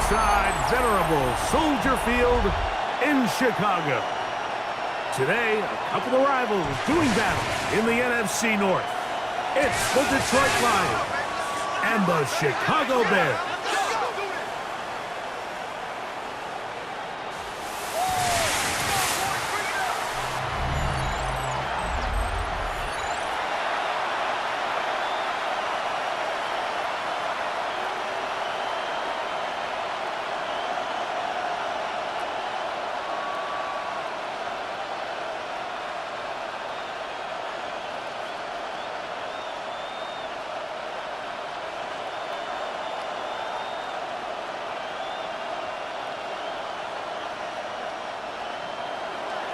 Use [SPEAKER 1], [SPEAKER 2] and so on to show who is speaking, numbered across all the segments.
[SPEAKER 1] inside venerable Soldier Field in Chicago. Today, a couple of rivals doing battle in the NFC North. It's the Detroit Lions and the Chicago Bears.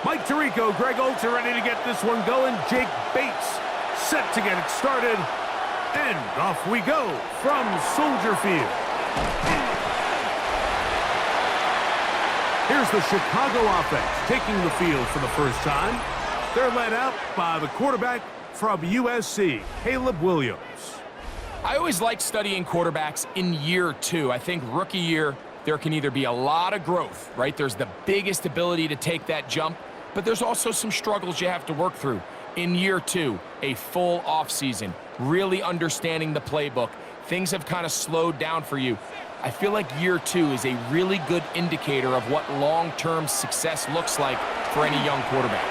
[SPEAKER 1] Mike Tirico, Greg Olsen ready to get this one going. Jake Bates set to get it started. And off we go from Soldier Field. Here's the Chicago offense taking the field for the first time. They're led out by the quarterback from USC, Caleb Williams.
[SPEAKER 2] I always like studying quarterbacks in year two. I think rookie year, there can either be a lot of growth, right? There's the biggest ability to take that jump, but there's also some struggles you have to work through. In year two, a full offseason, really understanding the playbook. Things have kind of slowed down for you. I feel like year two is a really good indicator of what long-term success looks like for any young quarterback.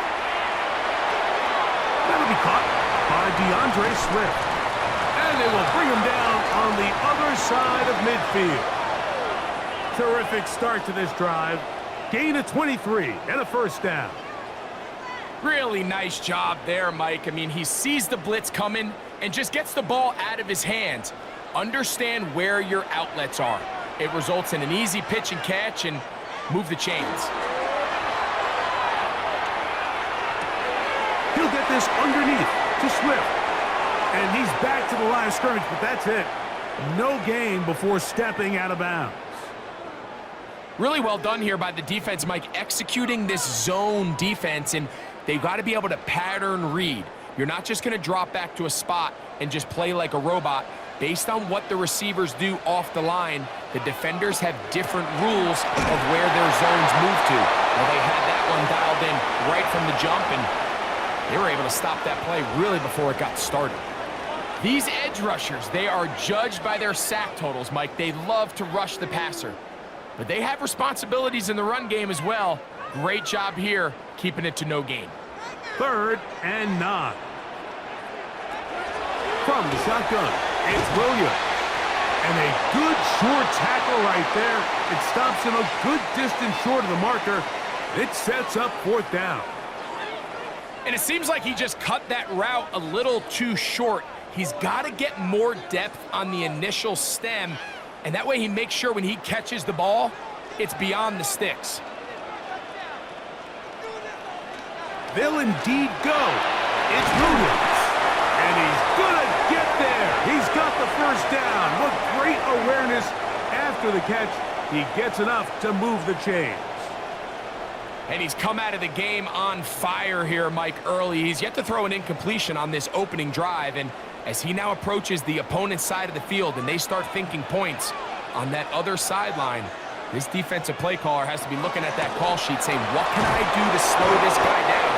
[SPEAKER 1] That'll be caught by DeAndre Swift. And they will bring him down on the other side of midfield. Terrific start to this drive. Gain of 23 and a first down.
[SPEAKER 2] Really nice job there, Mike. I mean, he sees the blitz coming and just gets the ball out of his hands. Understand where your outlets are. It results in an easy pitch and catch and move the chains.
[SPEAKER 1] He'll get this underneath to Swift. And he's back to the line of scrimmage, but that's it. No gain before stepping out of bounds.
[SPEAKER 2] Really well done here by the defense, Mike, executing this zone defense, and they've got to be able to pattern read. You're not just going to drop back to a spot and just play like a robot. Based on what the receivers do off the line, the defenders have different rules of where their zones move to. Well, they had that one dialed in right from the jump, and they were able to stop that play really before it got started. These edge rushers, they are judged by their sack totals, Mike. They love to rush the passer. But they have responsibilities in the run game as well. Great job here, keeping it to no gain.
[SPEAKER 1] 3rd and 9. From the shotgun, it's Williams. And a good short tackle right there. It stops him a good distance short of the marker. It sets up 4th down.
[SPEAKER 2] And it seems like he just cut that route a little too short. He's got to get more depth on the initial stem, and that way he makes sure when he catches the ball, it's beyond the sticks.
[SPEAKER 1] They'll indeed go. It's Williams. And he's gonna get there. He's got the first down. What great awareness after the catch. He gets enough to move the chains.
[SPEAKER 2] And he's come out of the game on fire here, Mike, early. He's yet to throw an incompletion on this opening drive, and as he now approaches the opponent's side of the field and they start thinking points on that other sideline, this defensive play caller has to be looking at that call sheet saying, what can I do to slow this guy down?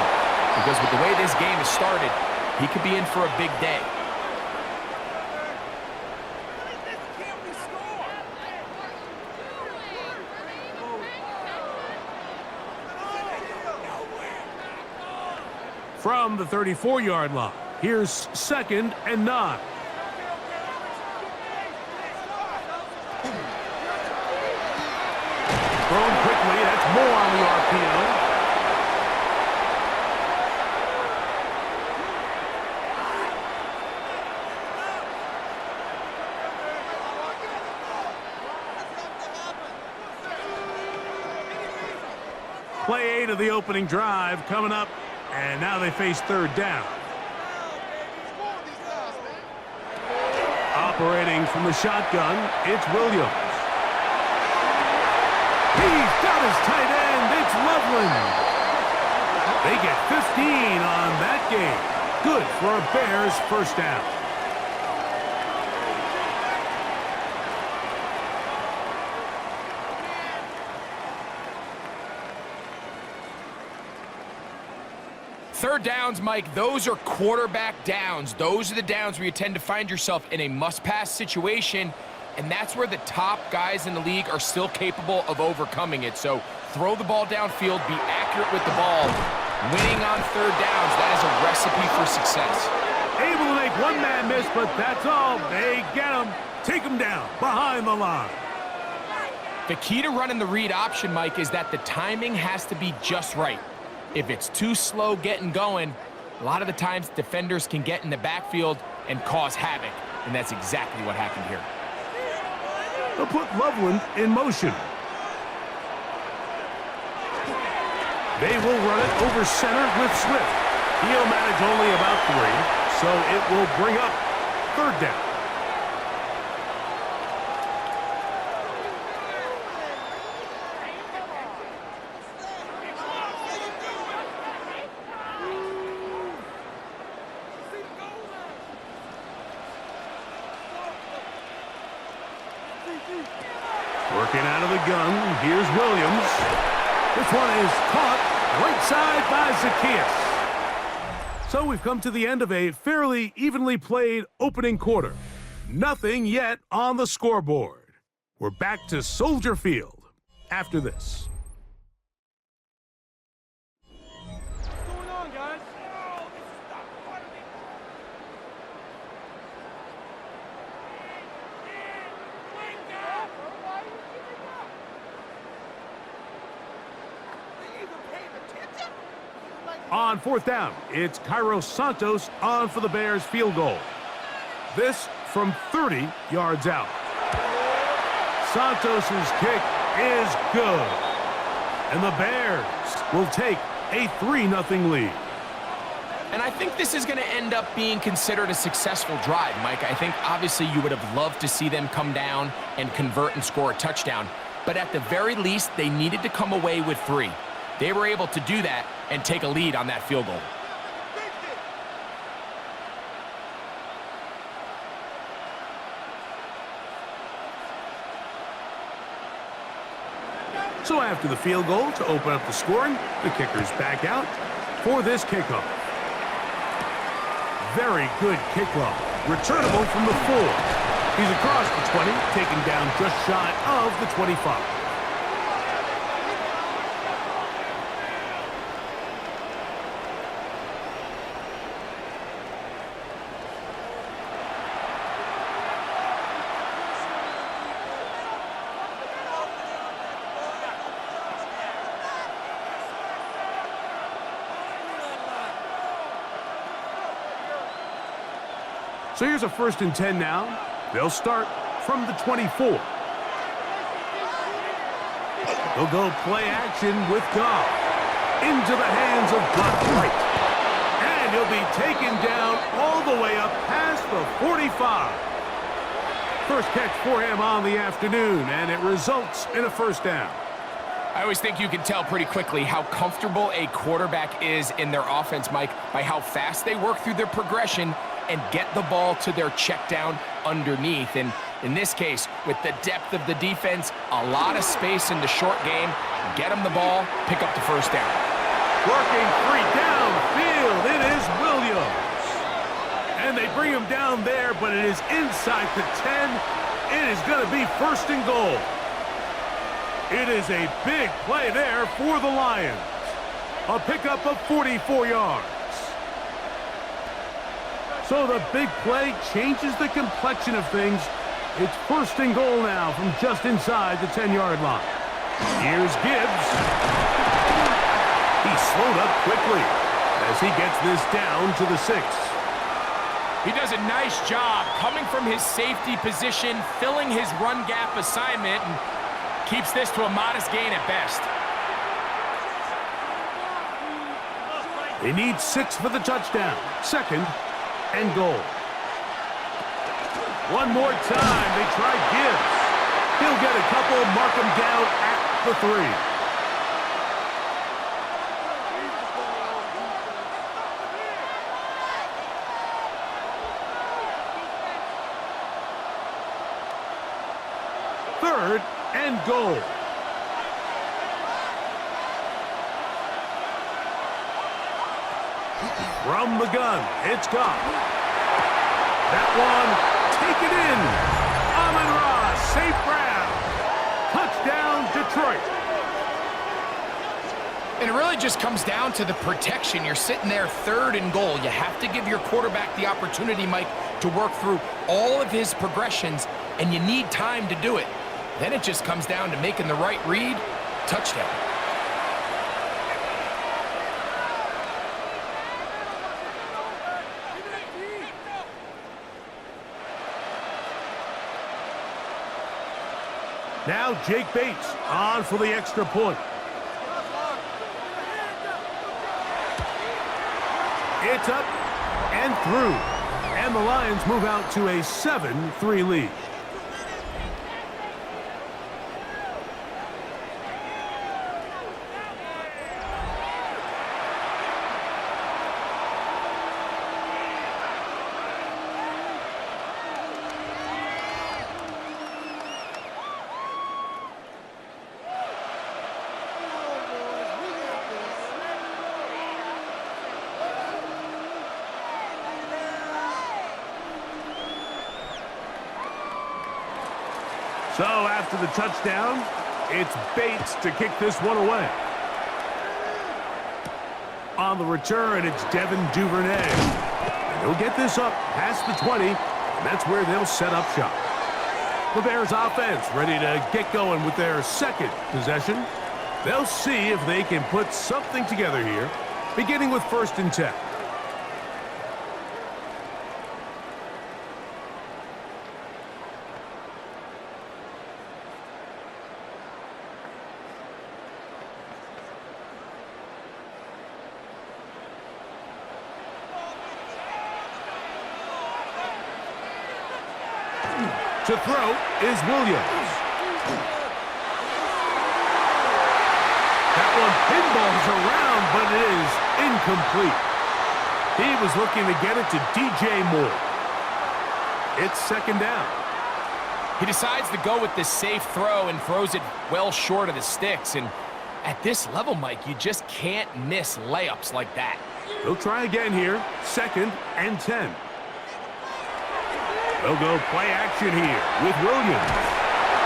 [SPEAKER 2] Because with the way this game has started, he could be in for a big day.
[SPEAKER 1] From the 34-yard line, here's 2nd and 9. Thrown quickly, that's more on the RPO. Play 8 of the opening drive coming up, and now they face 3rd down. Operating from the shotgun, it's Williams. He's got his tight end. It's Loveland. They get 15 on that game. Good for a Bears first down.
[SPEAKER 2] Third downs, Mike, those are quarterback downs. Those are the downs where you tend to find yourself in a must-pass situation, and that's where the top guys in the league are still capable of overcoming it. So throw the ball downfield, be accurate with the ball. Winning on third downs, that is a recipe for success.
[SPEAKER 1] Able to make one man miss, but that's all. They get him. Take him down behind the line.
[SPEAKER 2] The key to running the read option, Mike, is that the timing has to be just right. If it's too slow getting going, a lot of the times defenders can get in the backfield and cause havoc, and that's exactly what happened here.
[SPEAKER 1] They'll put Loveland in motion. They will run it over center with Swift. He'll manage only about 3, so it will bring up third down. Working out of the gun, here's Williams. This one is caught right side by Zacchaeus. So we've come to the end of a fairly evenly played opening quarter. Nothing yet on the scoreboard. We're back to Soldier Field after this.
[SPEAKER 3] What's going on, guys?
[SPEAKER 1] On fourth down, it's Cairo Santos on for the Bears field goal. This from 30 yards out. Santos' kick is good. And the Bears will take a 3-0 lead.
[SPEAKER 2] And I think this is going to end up being considered a successful drive, Mike. I think obviously you would have loved to see them come down and convert and score a touchdown. But at the very least, they needed to come away with 3. They were able to do that and take a lead on that field goal.
[SPEAKER 1] So after the field goal to open up the scoring, the kicker's back out for this kickoff. Very good kickoff. Returnable from the 4. He's across the 20, taken down just shy of the 25. So here's a 1st and 10 now. They'll start from the 24. They'll go play action with Goff. Into the hands of Black White. And he'll be taken down all the way up past the 45. First catch for him on the afternoon, and it results in a 1st down.
[SPEAKER 2] I always think you can tell pretty quickly how comfortable a quarterback is in their offense, Mike, by how fast they work through their progression and get the ball to their check down underneath. And in this case, with the depth of the defense, a lot of space in the short game, get them the ball, pick up the 1st down.
[SPEAKER 1] Working 3 downfield, it is Williams. And they bring him down there, but it is inside the 10. It is going to be 1st and goal. It is a big play there for the Lions. A pickup of 44 yards. So the big play changes the complexion of things. It's 1st and goal now from just inside the 10-yard line. Here's Gibbs. He slowed up quickly as he gets this down to the 6.
[SPEAKER 2] He does a nice job coming from his safety position, filling his run gap assignment, and keeps this to a modest gain at best.
[SPEAKER 1] They need 6 for the touchdown. 2nd and goal. One more time, they try Gibbs. He'll get a couple, mark him down at the 3. Third and goal. From the gun, it's gone. That one, taken in. Amon-Ra St. Brown. Touchdown, Detroit.
[SPEAKER 2] And it really just comes down to the protection. You're sitting there 3rd and goal. You have to give your quarterback the opportunity, Mike, to work through all of his progressions, and you need time to do it. Then it just comes down to making the right read. Touchdown.
[SPEAKER 1] Now Jake Bates on for the extra point. It's up and through. And the Lions move out to a 7-3 lead. So after the touchdown, it's Bates to kick this one away. On the return, it's Devin Duvernay. And he'll get this up past the 20, and that's where they'll set up shop. The Bears offense ready to get going with their second possession. They'll see if they can put something together here, beginning with 1st and 10. To throw is Williams. That one pinballs around, but it is incomplete. He was looking to get it to DJ Moore. It's 2nd down.
[SPEAKER 2] He decides to go with this safe throw and throws it well short of the sticks. And at this level, Mike, you just can't miss layups like that.
[SPEAKER 1] He'll try again here. 2nd and 10. They'll go play action here with Williams.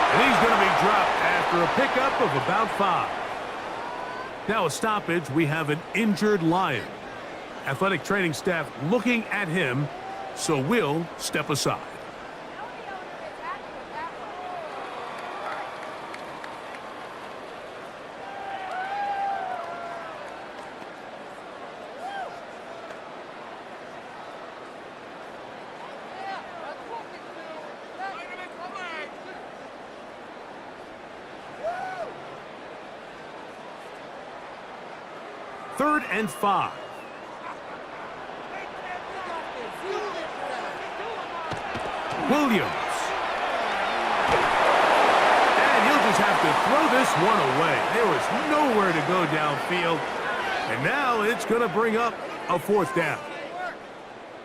[SPEAKER 1] And he's going to be dropped after a pickup of about 5. Now a stoppage, we have an injured Lion. Athletic training staff looking at him, so we'll step aside. Third and 5. Williams. And he'll just have to throw this one away. There was nowhere to go downfield. And now it's going to bring up a 4th down.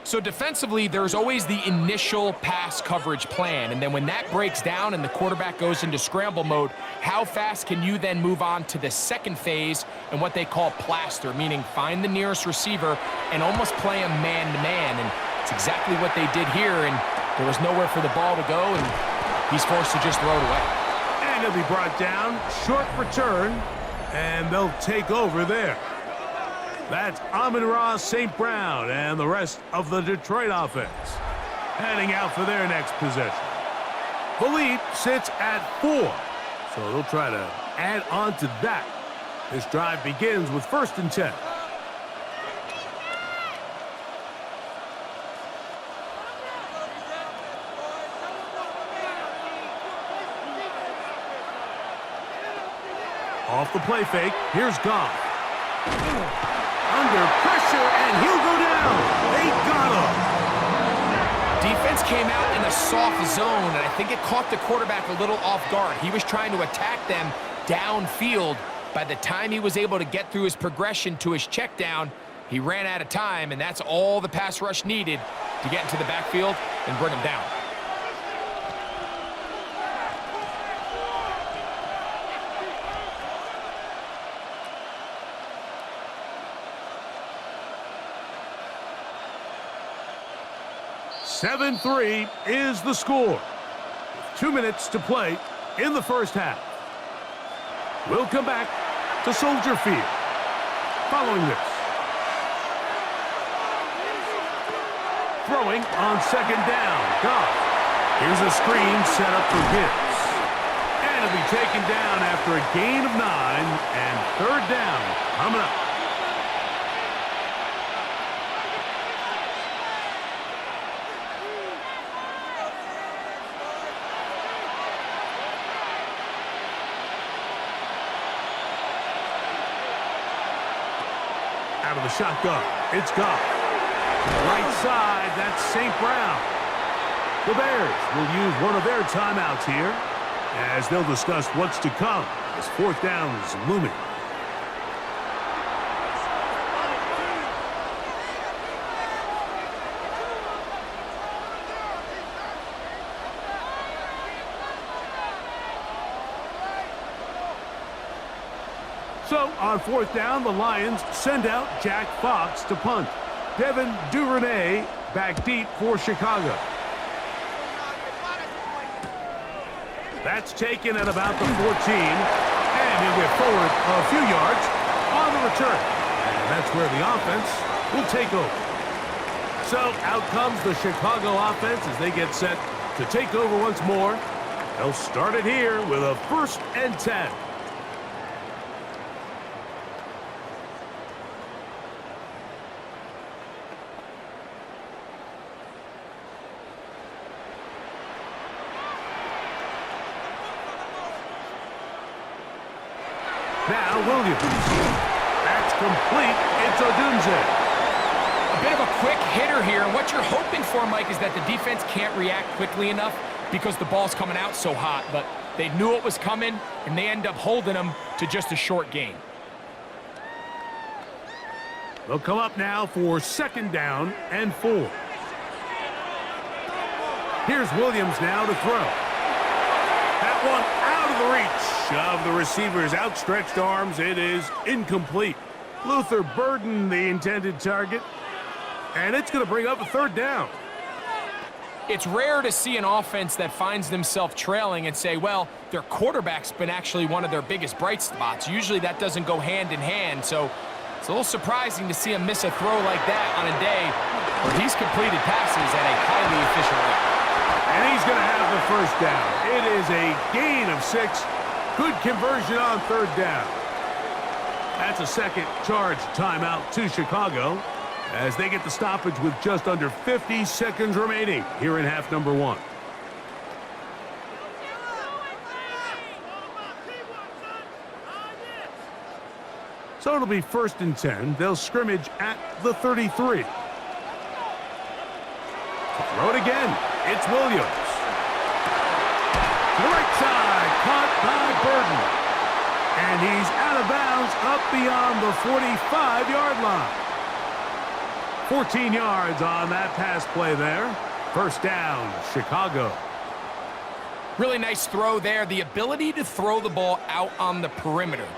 [SPEAKER 2] So defensively, there's always the initial pass coverage plan. And then when that breaks down and the quarterback goes into scramble mode, how fast can you then move on to the second phase and what they call plaster, meaning find the nearest receiver and almost play him man-to-man. And it's exactly what they did here. And there was nowhere for the ball to go, and he's forced to just throw it away.
[SPEAKER 1] And he'll be brought down. Short return, and they'll take over there. That's Amon-Ra St. Brown and the rest of the Detroit offense heading out for their next possession. The lead sits at 4, so they'll try to add on to that. This drive begins with 1st and 10. Off the play fake, here's Goff. Under pressure, and he'll go down. They got him.
[SPEAKER 2] Defense came out in a soft zone, and I think it caught the quarterback a little off guard. He was trying to attack them downfield. By the time he was able to get through his progression to his check down, he ran out of time, and that's all the pass rush needed to get into the backfield and bring him down.
[SPEAKER 1] 7-3 is the score. 2 minutes to play in the first half. We'll come back to Soldier Field following this. Throwing on second down. Goff. Here's a screen set up for Gibbs. And it'll be taken down after a gain of 9 and third down coming up. Out of the shotgun, it's Goff. To the right side, that's St. Brown. The Bears will use one of their timeouts here as they'll discuss what's to come as fourth down is looming. So, on fourth down, the Lions send out Jack Fox to punt. Devin Duvernay back deep for Chicago. That's taken at about the 14, and he'll get forward a few yards on the return. And that's where the offense will take over. So, out comes the Chicago offense as they get set to take over once more. They'll start it here with a 1st and 10. Now Williams. That's complete. It's Odunze.
[SPEAKER 2] A bit of a quick hitter here. What you're hoping for, Mike, is that the defense can't react quickly enough because the ball's coming out so hot. But they knew it was coming, and they end up holding them to just a short gain.
[SPEAKER 1] They'll come up now for 2nd down and 4. Here's Williams now to throw. That one out of the reach of the receiver's outstretched arms. It is incomplete. Luther Burden, the intended target. And it's going to bring up a 3rd down.
[SPEAKER 2] It's rare to see an offense that finds themselves trailing and say, well, their quarterback's been actually one of their biggest bright spots. Usually that doesn't go hand in hand, so it's a little surprising to see him miss a throw like that on a day where he's completed passes at a highly efficient rate.
[SPEAKER 1] And he's going to have the 1st down. It is a gain of 6. Good conversion on 3rd down. That's a second charge timeout to Chicago as they get the stoppage with just under 50 seconds remaining here in half number 1. So it'll be 1st and 10. They'll scrimmage at the 33. Throw it again. It's Williams. To the right side, caught by Burden. And he's out of bounds up beyond the 45-yard line. 14 yards on that pass play there. 1st down, Chicago.
[SPEAKER 2] Really nice throw there. The ability to throw the ball out on the perimeter.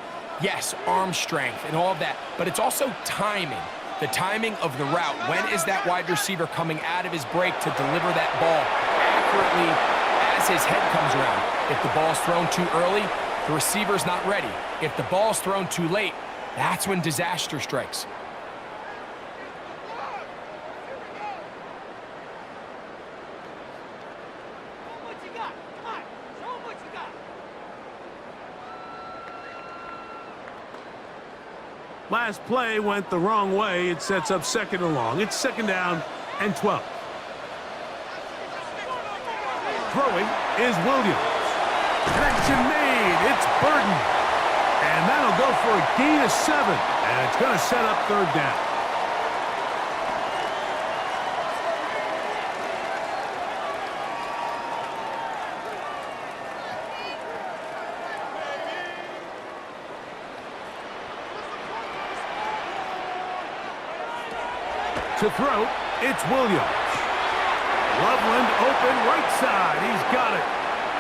[SPEAKER 2] Yes, arm strength and all of that, but it's also timing. The timing of the route. When is that wide receiver coming out of his break to deliver that ball accurately as his head comes around? If the ball's thrown too early, the receiver's not ready. If the ball's thrown too late, that's when disaster strikes.
[SPEAKER 1] Last play went the wrong way. It sets up 2nd and long. It's 2nd down and 12. Throwing is Williams. Connection made. It's Burden. And that'll go for a gain of 7. And it's going to set up 3rd down. To throw, it's Williams. Loveland open right side. He's got it.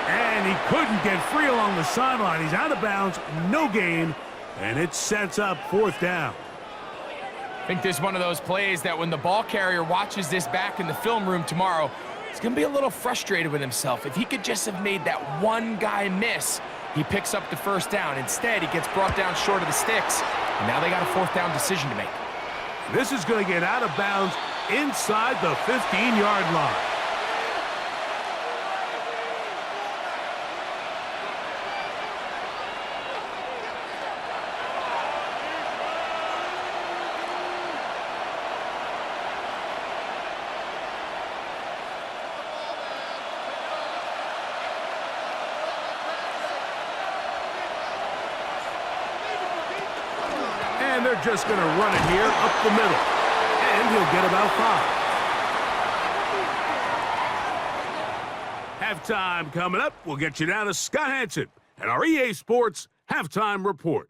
[SPEAKER 1] And he couldn't get free along the sideline. He's out of bounds, no gain, and it sets up 4th down.
[SPEAKER 2] I think this is one of those plays that when the ball carrier watches this back in the film room tomorrow, he's going to be a little frustrated with himself. If he could just have made that one guy miss, he picks up the first down. Instead, he gets brought down short of the sticks, and now they got a fourth down decision to make.
[SPEAKER 1] This is going to get out of bounds inside the 15-yard line. And they're just going to run it here up the middle. And he'll get about 5. Halftime coming up. We'll get you down to Scott Hanson and our EA Sports Halftime Report.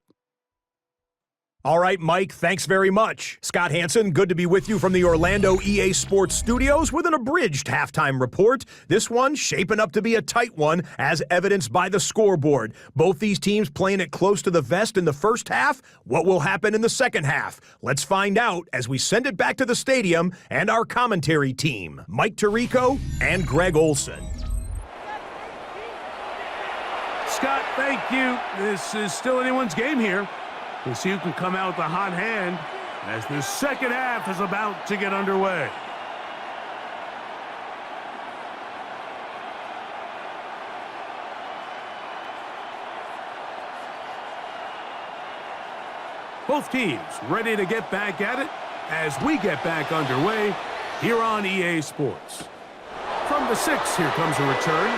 [SPEAKER 4] All right, Mike, thanks very much. Scott Hanson, good to be with you from the Orlando EA Sports Studios with an abridged halftime report. This one shaping up to be a tight one, as evidenced by the scoreboard. Both these teams playing it close to the vest in the first half. What will happen in the second half? Let's find out as we send it back to the stadium and our commentary team, Mike Tirico and Greg Olson.
[SPEAKER 1] Scott, thank you. This is still anyone's game here. We'll see who can come out with the hot hand as the second half is about to get underway. Both teams ready to get back at it as we get back underway here on EA Sports. From the 6, here comes a return.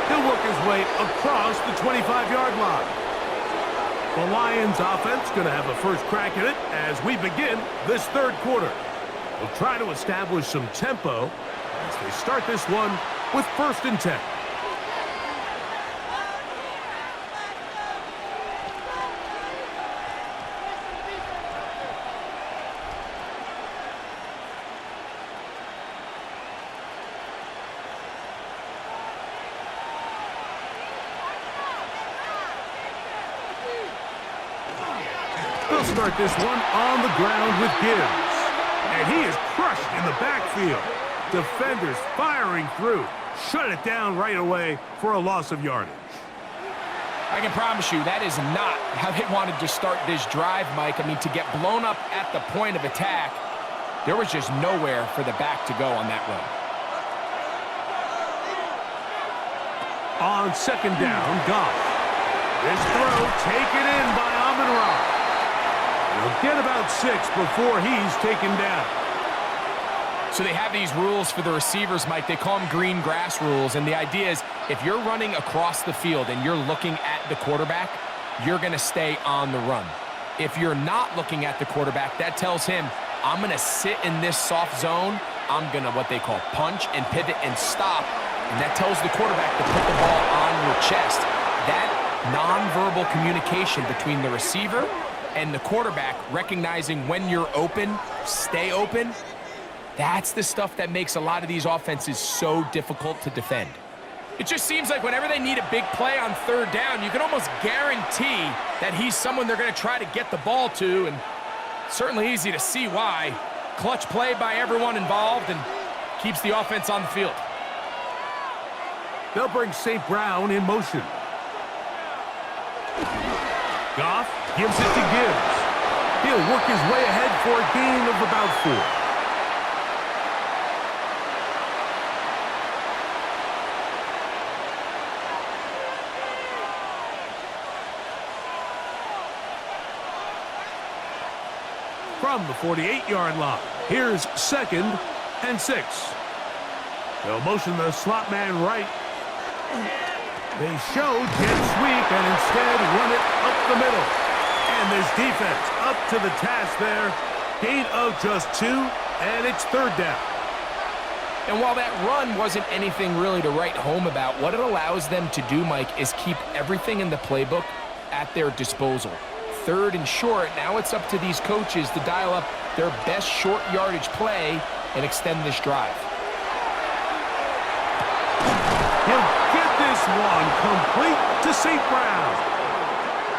[SPEAKER 1] He'll work his way across the 25-yard line. The Lions offense going to have a first crack at it as we begin this third quarter. We'll try to establish some tempo as they start this one with 1st and 10. They'll start this one on the ground with Gibbs. And he is crushed in the backfield. Defenders firing through. Shut it down right away for a loss of yardage.
[SPEAKER 2] I can promise you that is not how they wanted to start this drive, Mike. I mean, to get blown up at the point of attack, there was just nowhere for the back to go on that run.
[SPEAKER 1] On 2nd down, Goff. This throw taken in by Amon-Ra. He'll get about 6 before he's taken down.
[SPEAKER 2] So they have these rules for the receivers, Mike. They call them green grass rules. And the idea is if you're running across the field and you're looking at the quarterback, you're going to stay on the run. If you're not looking at the quarterback, that tells him, I'm going to sit in this soft zone. I'm going to what they call punch and pivot and stop. And that tells the quarterback to put the ball on your chest. That nonverbal communication between the receiver and the quarterback, recognizing when you're open, stay open, that's the stuff that makes a lot of these offenses so difficult to defend. It just seems like whenever they need a big play on 3rd down, you can almost guarantee that he's someone they're going to try to get the ball to, and certainly easy to see why. Clutch play by everyone involved and keeps the offense on the field.
[SPEAKER 1] They'll bring St. Brown in motion. Goff gives it to Gibbs. He'll work his way ahead for a gain of about 4. From the 48-yard line, here's 2nd and 6. They'll motion the slot man right. They show jet sweep and instead run it up the middle. And this defense up to the task there. Gain of just 2, and it's 3rd down.
[SPEAKER 2] And while that run wasn't anything really to write home about, what it allows them to do, Mike, is keep everything in the playbook at their disposal. 3rd and short, now it's up to these coaches to dial up their best short yardage play and extend this drive.
[SPEAKER 1] He'll get this one complete to St. Brown.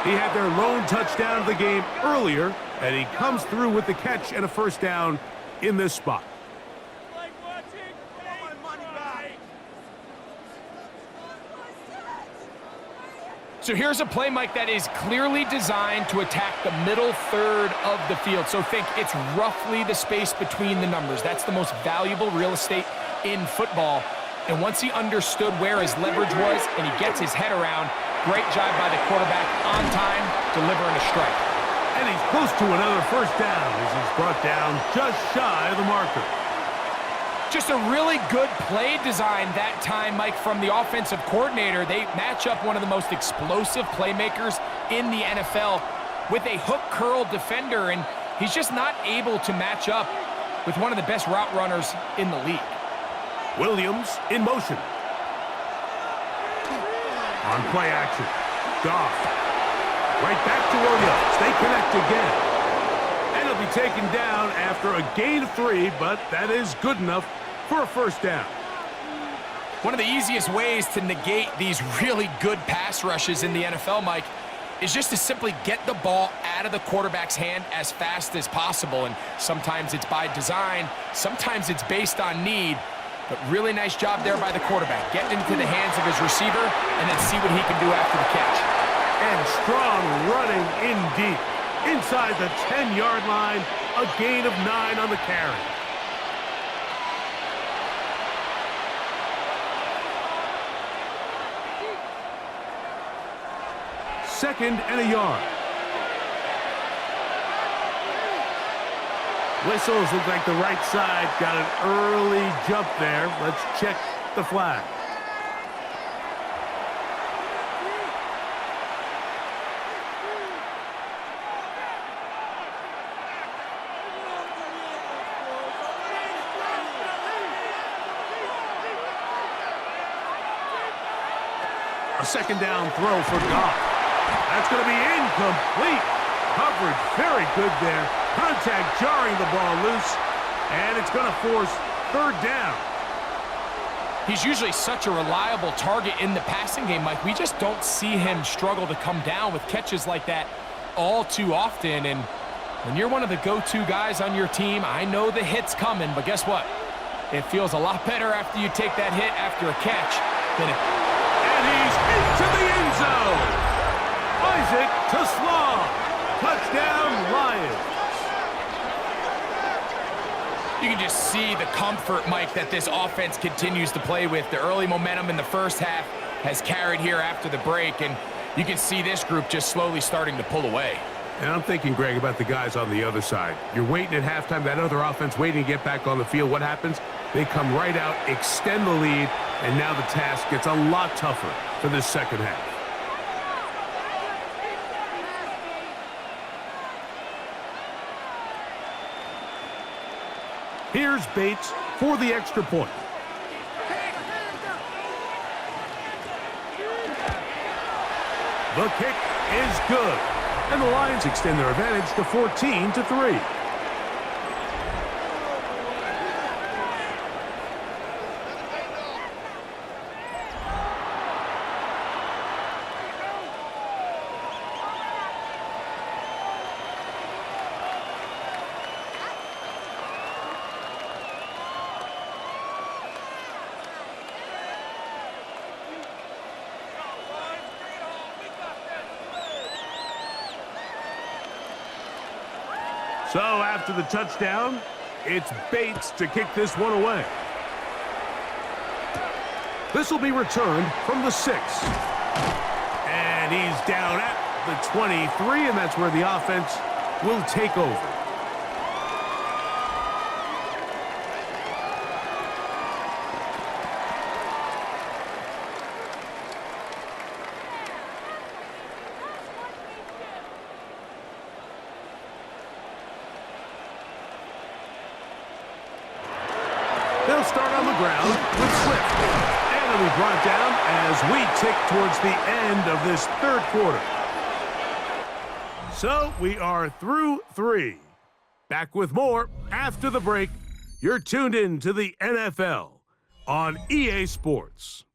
[SPEAKER 1] He had their lone touchdown of the game earlier, and he comes through with the catch and a first down in this spot.
[SPEAKER 2] So here's a play, Mike, that is clearly designed to attack the middle third of the field. So think it's roughly the space between the numbers. That's the most valuable real estate in football. And once he understood where his leverage was and he gets his head around, great job by the quarterback on time, delivering a strike.
[SPEAKER 1] And he's close to another first down as he's brought down just shy of the marker.
[SPEAKER 2] Just a really good play design that time, Mike, from the offensive coordinator. They match up one of the most explosive playmakers in the NFL with a hook curl defender, and he's just not able to match up with one of the best route runners in the league.
[SPEAKER 1] Williams in motion. On play action. Goff. Right back to Williams. They connect again. And he'll be taken down after a gain of 3, but that is good enough for a first down.
[SPEAKER 2] One of the easiest ways to negate these really good pass rushes in the NFL, Mike, is just to simply get the ball out of the quarterback's hand as fast as possible. And sometimes it's by design, sometimes it's based on need. But really nice job there by the quarterback, getting into the hands of his receiver and then see what he can do after the catch.
[SPEAKER 1] And strong running in deep. Inside the 10-yard line, a gain of 9 on the carry. Second and a yard. Whistles look like the right side got an early jump there. Let's check the flag. A second down throw for Goff. That's going to be incomplete. Coverage very good there. Contact jarring the ball loose, and it's going to force third down.
[SPEAKER 2] He's usually such a reliable target in the passing game, Mike. We just don't see him struggle to come down with catches like that all too often. And when you're one of the go-to guys on your team, I know the hit's coming, but guess what? It feels a lot better after you take that hit after a catch than it.
[SPEAKER 1] And he's into the end zone. Isaac to Slaw. Touchdown, Lions.
[SPEAKER 2] You can just see the comfort, Mike, that this offense continues to play with. The early momentum in the first half has carried here after the break, and you can see this group just slowly starting to pull away.
[SPEAKER 1] And I'm thinking, Greg, about the guys on the other side. You're waiting at halftime, that other offense waiting to get back on the field. What happens? They come right out, extend the lead, and now the task gets a lot tougher for this second half. Here's Bates for the extra point. The kick is good. And the Lions extend their advantage to 14-3. So after the touchdown, it's Bates to kick this one away. This will be returned from the 6. And he's down at the 23, and that's where the offense will take over. They'll start on the ground with Swift. And it'll be brought down as we tick towards the end of this third quarter. So we are through 3. Back with more after the break. You're tuned in to the NFL on EA Sports.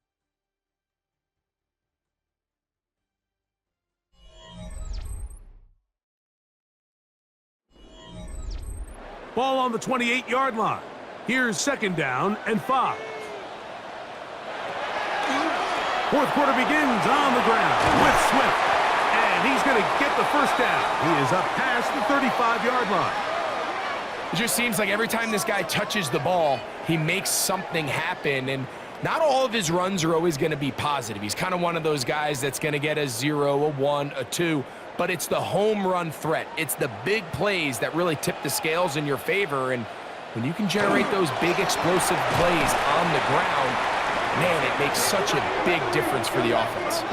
[SPEAKER 1] Ball on the 28-yard line. Here's 2nd down and 5. Fourth quarter begins on the ground with Swift. And he's going to get the first down. He is up past the 35-yard line.
[SPEAKER 2] It just seems like every time this guy touches the ball, he makes something happen. And not all of his runs are always going to be positive. He's kind of one of those guys that's going to get a 0, a 1, a 2. But it's the home run threat. It's the big plays that really tip the scales in your favor. And when you can generate those big explosive plays on the ground, man, it makes such a big difference for the offense.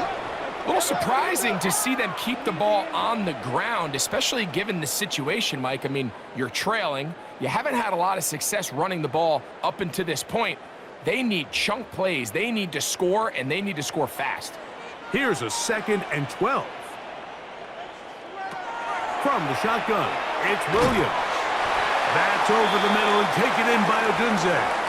[SPEAKER 2] A little surprising to see them keep the ball on the ground, especially given the situation, Mike. I mean, you're trailing. You haven't had a lot of success running the ball up until this point. They need chunk plays. They need to score, and they need to score fast.
[SPEAKER 1] Here's a 2nd and 12. From the shotgun, it's Williams. That's over the middle and taken in by Odunze.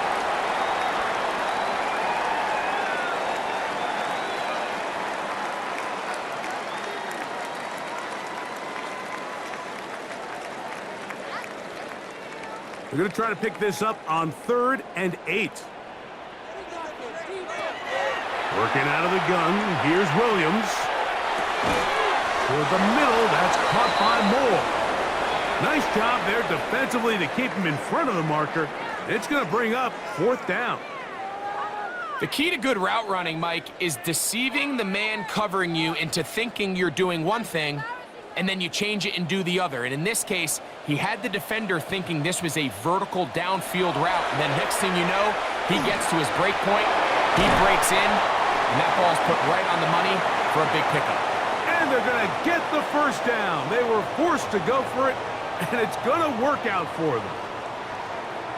[SPEAKER 1] They're going to try to pick this up on 3rd and 8. Working out of the gun, here's Williams. Toward the middle, that's caught by Moore. Nice job there defensively to keep him in front of the marker. It's going to bring up 4th down.
[SPEAKER 2] The key to good route running, Mike, is deceiving the man covering you into thinking you're doing one thing, and then you change it and do the other. And in this case, he had the defender thinking this was a vertical downfield route. And then next thing you know, he gets to his break point, he breaks in, and that ball's put right on the money for a big pickup.
[SPEAKER 1] And they're going to get the first down. They were forced to go for it, and it's going to work out for them.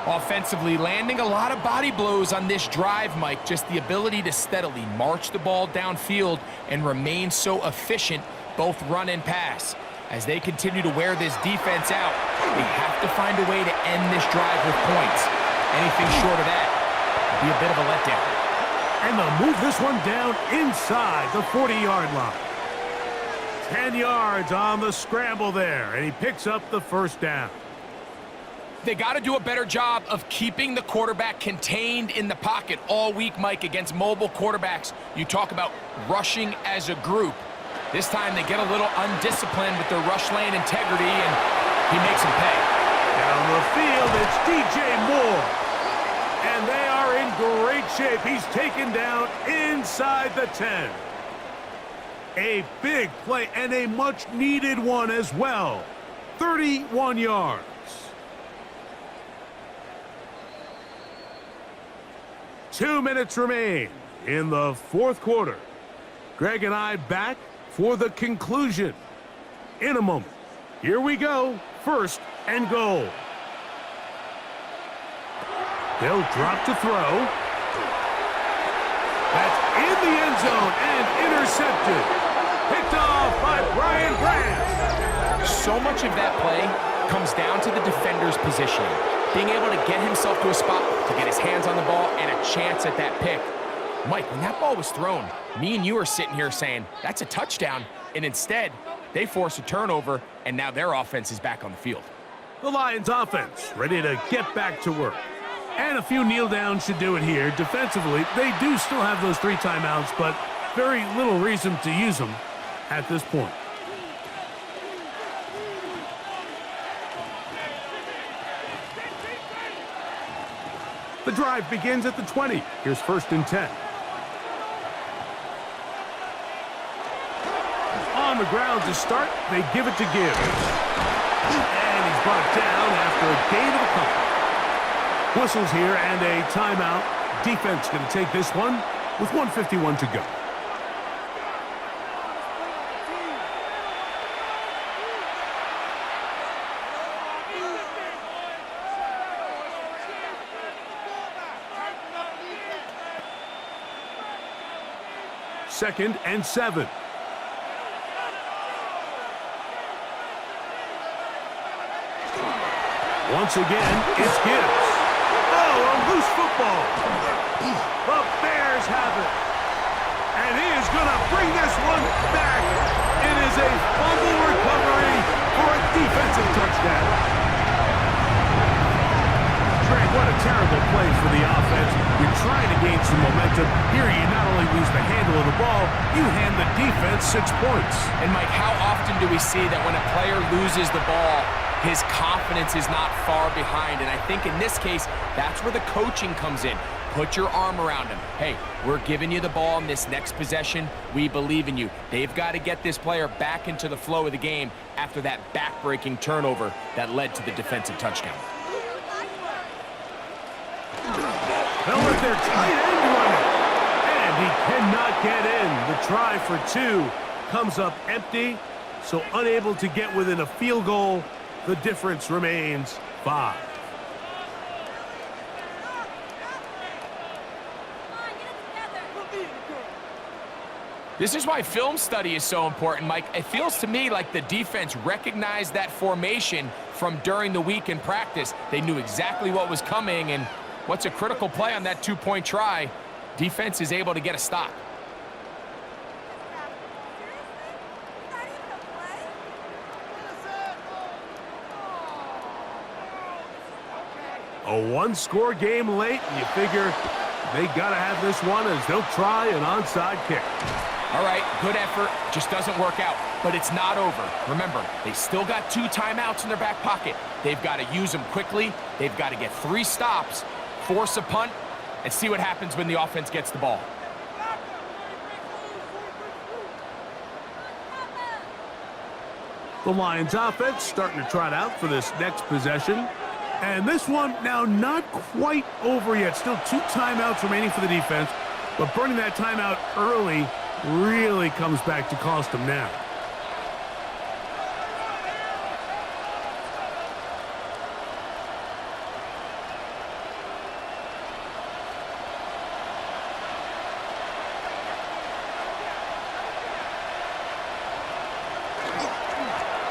[SPEAKER 2] Offensively, landing a lot of body blows on this drive, Mike. Just the ability to steadily march the ball downfield and remain so efficient, both run and pass. As they continue to wear this defense out, they have to find a way to end this drive with points. Anything short of that would be a bit of a letdown.
[SPEAKER 1] And they'll move this one down inside the 40-yard line. 10 yards on the scramble there, and he picks up the first down.
[SPEAKER 2] They got to do a better job of keeping the quarterback contained in the pocket all week, Mike, against mobile quarterbacks. You talk about rushing as a group. This time they get a little undisciplined with their rush lane integrity, and he makes them pay.
[SPEAKER 1] Down the field, it's DJ Moore. And they are in great shape. He's taken down inside the 10. A big play and a much-needed one as well. 31 yards. Two minutes remain in the fourth quarter. Greg and I back for the conclusion in a moment. Here we go. 1st and goal. They'll drop to throw. That's in the end zone and intercepted. Picked off by Brian Branch.
[SPEAKER 2] So much of that play comes down to the defender's positioning. Being able to get himself to a spot to get his hands on the ball and a chance at that pick. Mike, when that ball was thrown, me and you are sitting here saying, that's a touchdown. And instead, they force a turnover, and now their offense is back on the field.
[SPEAKER 1] The Lions offense ready to get back to work. And a few kneel downs should do it here. Defensively, they do still have those 3 timeouts, but very little reason to use them at this point. The drive begins at the 20. Here's 1st and 10. On the ground to start, they give it to Gibbs. And he's brought down after a gain of a couple. Whistles here and a timeout. Defense going to take this one with 1:51 to go. Second and 7. Once again, it's Gibbs. Oh, a loose football. The Bears have it. And he is going to bring this one back. It is a fumble recovery for a defensive touchdown. What a terrible play for the offense. You're trying to gain some momentum. Here, you not only lose the handle of the ball, you hand the defense 6 points.
[SPEAKER 2] And, Mike, how often do we see that when a player loses the ball, his confidence is not far behind? And I think in this case, that's where the coaching comes in. Put your arm around him. Hey, we're giving you the ball in this next possession. We believe in you. They've got to get this player back into the flow of the game after that back-breaking turnover that led to the defensive touchdown.
[SPEAKER 1] They'll let their tight end run it. And he cannot get in. The try for 2 comes up empty, so unable to get within a field goal. The difference remains 5.
[SPEAKER 2] This is why film study is so important, Mike. It feels to me like the defense recognized that formation from during the week in practice. They knew exactly what was coming, and what's a critical play on that 2-point try, defense is able to get a stop.
[SPEAKER 1] A one-score game late, and you figure they got to have this one as they'll try an onside kick.
[SPEAKER 2] All right, good effort, just doesn't work out, but it's not over. Remember, they still got 2 timeouts in their back pocket. They've got to use them quickly. They've got to get 3 stops, force a punt, and see what happens when the offense gets the ball.
[SPEAKER 1] The Lions offense starting to trot out for this next possession. And this one now not quite over yet. Still 2 timeouts remaining for the defense. But burning that timeout early really comes back to cost them now.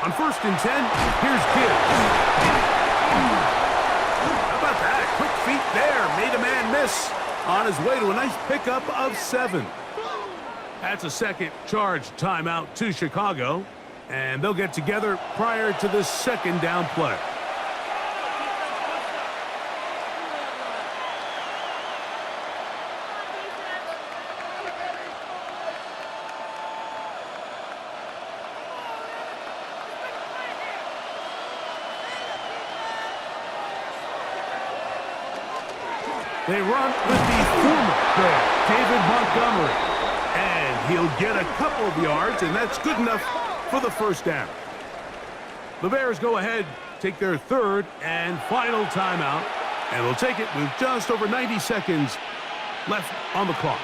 [SPEAKER 1] On 1st and 10, here's Gibbs. How about that? Quick feet there. Made a man miss on his way to a nice pickup of 7. That's a second charge timeout to Chicago, and they'll get together prior to the 2nd down play. They run with the former Bear, David Montgomery. And he'll get a couple of yards, and that's good enough for the 1st down. The Bears go ahead, take their 3rd and final timeout, and they'll take it with just over 90 seconds left on the clock.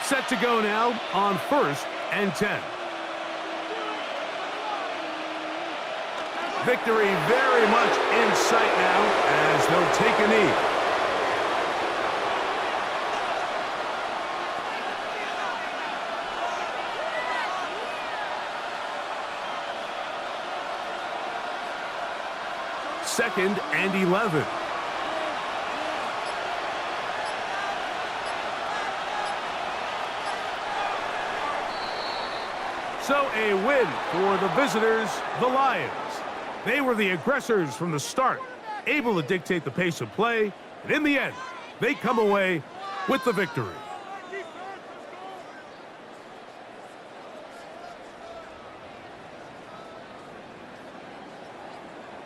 [SPEAKER 1] Set to go now on 1st and 10. Victory very much in sight now as they'll take a knee. Second and 11. So a win for the visitors, the Lions. They were the aggressors from the start, able to dictate the pace of play, and in the end, they come away with the victory.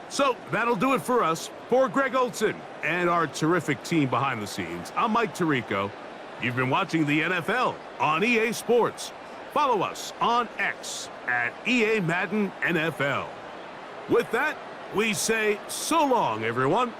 [SPEAKER 1] So that'll do it for us. For Greg Olson and our terrific team behind the scenes, I'm Mike Tirico. You've been watching the NFL on EA Sports. Follow us on X at EA Madden NFL. With that, we say so long, everyone.